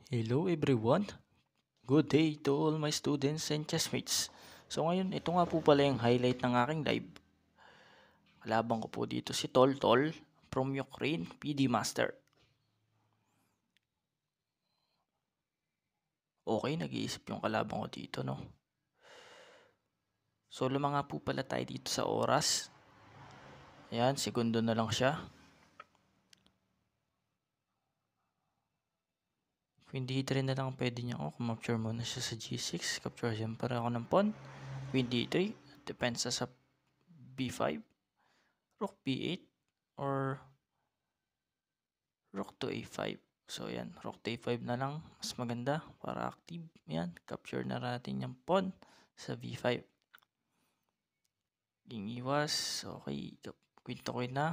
Hello everyone! Good day to all my students and chessmates. So ngayon, ito nga po pala yung highlight ng aking live. Kalaban ko po dito si Toltol from Ukraine, PD Master. Okay, nag-iisip yung kalaban ko dito, no? So luma nga po pala tayo dito sa oras. Ayan, segundo na lang siya. Queen D3 na lang pwede niya ako. Capture muna siya sa G6. Capture siyempre ako ng pawn. Queen D3. Depensa sa B5. Rook B8. Or Rook to A5. So yan, Rook to A5 na lang. Mas maganda para active. Yan, capture na natin yung pawn sa B5. King iwas. Okay, queen to queen na.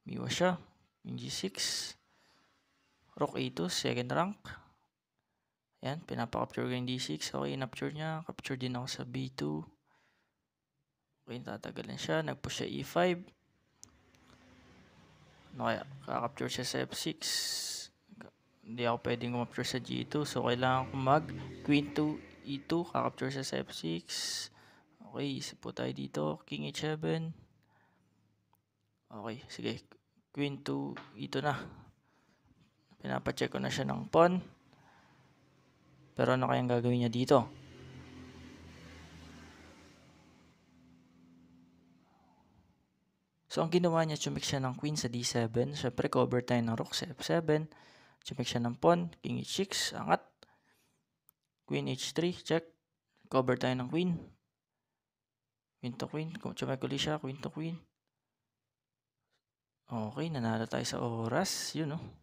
Iwas siya. King G6. Rook A2, second rank. Yan, pinapa-capture ko yung D6. Okay, in-capture niya. Capture din ako sa B2. Okay, tatagalan siya. Nag-push siya E5. Ano kaya? Kaka-capture siya sa F6. Hindi ako pwedeng capture sa G2. So, kailangan ko mag Queen to E2. Kaka-capture siya sa F6. Okay, isip po tayo dito. King H7. Okay, sige. Queen to E2 na. Pinapacheck ko na siya ng pawn. Pero ano kayang gagawin niya dito? So, ang ginawa niya, chumik siya ng queen sa D7. Siyempre, cover tayo ng rook sa F7. Chumik siya ng pawn. King H6. Angat. Queen H3. Check. Cover tayo ng queen. Queen to queen. Chumik ulit siya. Queen to queen. Okay, nanalo tayo sa oras. Yun, no?